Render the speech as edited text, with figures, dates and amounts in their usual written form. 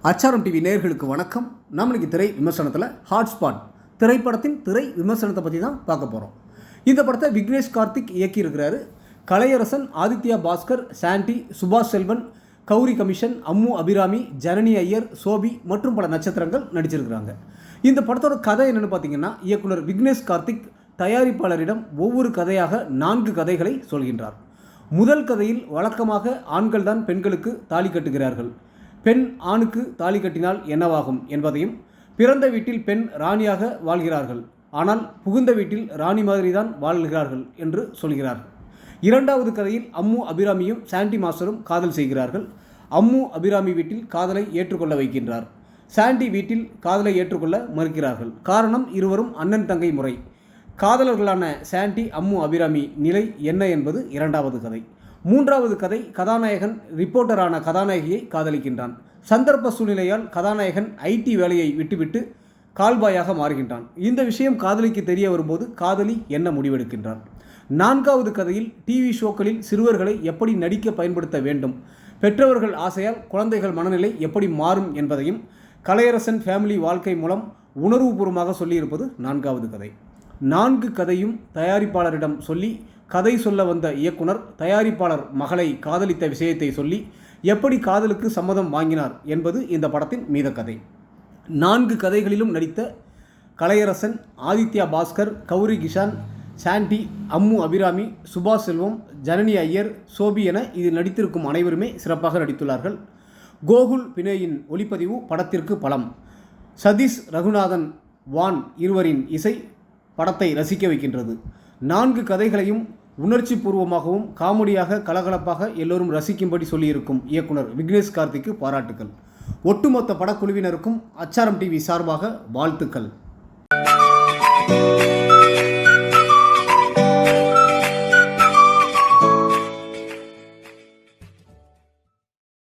அச்சாரம் டிவி நேயர்களுக்கு வணக்கம். நம்ம இன்னைக்கு திரை விமர்சனத்தில் ஹாட்ஸ்பாட் திரைப்படத்தின் திரை விமர்சனத்தை பற்றி தான் பார்க்க போகிறோம். இந்த படத்தை விக்னேஷ் கார்த்திக் இயக்கியிருக்கிறாரு. கலையரசன், ஆதித்யா பாஸ்கர், சாண்டி, சுபாஷ் செல்வன், கௌரி கமிஷன், அம்மு அபிராமி, ஜனனி ஐயர், சோபி மற்றும் பல நட்சத்திரங்கள் நடிச்சிருக்கிறாங்க. இந்த படத்தோட கதை என்னென்னு பார்த்தீங்கன்னா, இயக்குனர் விக்னேஷ் கார்த்திக் தயாரிப்பாளரிடம் ஒவ்வொரு கதையாக 4 கதைகளை சொல்கின்றார். முதல் கதையில் வழக்கமாக ஆண்கள் தான் பெண்களுக்கு தாலி கட்டுகிறார்கள், பெண் ஆணுக்கு தாலி கட்டினால் என்னவாகும் என்பதையும், பிறந்த வீட்டில் பெண் ராணியாக வாழ்கிறார்கள், ஆனால் புகுந்த வீட்டில் ராணி மாதிரி தான் வாழ்கிறார்கள் என்று சொல்கிறார்கள். இரண்டாவது கதையில் அம்மு அபிராமியும் சாண்டி மாஸ்டரும் காதல் செய்கிறார்கள். அம்மு அபிராமி வீட்டில் காதலை ஏற்றுக்கொள்ள வைக்கின்றார். சாண்டி வீட்டில் காதலை ஏற்றுக்கொள்ள மறுக்கிறார்கள். காரணம், இருவரும் அண்ணன் தங்கை முறை. காதலர்களான சாண்டி, அம்மு அபிராமி நிலை என்ன என்பது இரண்டாவது கதை. மூன்றாவது கதை, கதாநாயகன் ரிப்போர்ட்டரான கதாநாயகியை காதலிக்கின்றான். சந்தர்ப்ப சூழ்நிலையால் கதாநாயகன் ஐடி வேலையை விட்டுவிட்டு கால்பாயாக மாறுகின்றான். இந்த விஷயம் காதலிக்கு தெரிய வரும்போது காதலி என்ன முடிவெடுக்கின்றான். நான்காவது கதையில் டிவி ஷோக்களில் சிறுவர்களை எப்படி நடிக்க பயன்படுத்த வேண்டும், பெற்றவர்கள் ஆசையால் குழந்தைகள் மனநிலை எப்படி மாறும் என்பதையும் கலையரசன் ஃபேமிலி வாழ்க்கை மூலம் உணர்வுபூர்வமாக சொல்லியிருப்பது நான்காவது கதை. 4 கதையும் தயாரிப்பாளரிடம் சொல்லி கதை சொல்ல வந்த இயக்குனர் தயாரிப்பாளர் மகளை காதலித்த விஷயத்தை சொல்லி எப்படி காதலுக்கு சம்மதம் வாங்கினார் என்பது இந்த படத்தின் மீத கதை. 4 கதைகளிலும் நடித்த கலையரசன், ஆதித்யா பாஸ்கர், கௌரி கிஷான், சாண்டி, அம்மு அபிராமி, சுபாஷ் செல்வம், ஜனனி ஐயர், சோபி என இதில் நடித்திருக்கும் அனைவருமே சிறப்பாக நடித்துள்ளார்கள். கோகுல் பினேயின் ஒளிப்பதிவு படத்திற்கு பலம். சதீஷ் ரகுநாதன், வான் இருவரின் இசை படத்தை ரசிக்க வைக்கின்றது. 4 கதைகளையும் உணர்ச்சி பூர்வமாகவும் காமெடியாக கலகலப்பாக எல்லோரும் ரசிக்கும்படி சொல்லியிருக்கும் இயக்குனர் விக்னேஷ் கார்த்திக்கு பாராட்டுக்கள். ஒட்டுமொத்த படக்குழுவினருக்கும் அச்சாரம் டிவி சார்பாக வாழ்த்துக்கள்.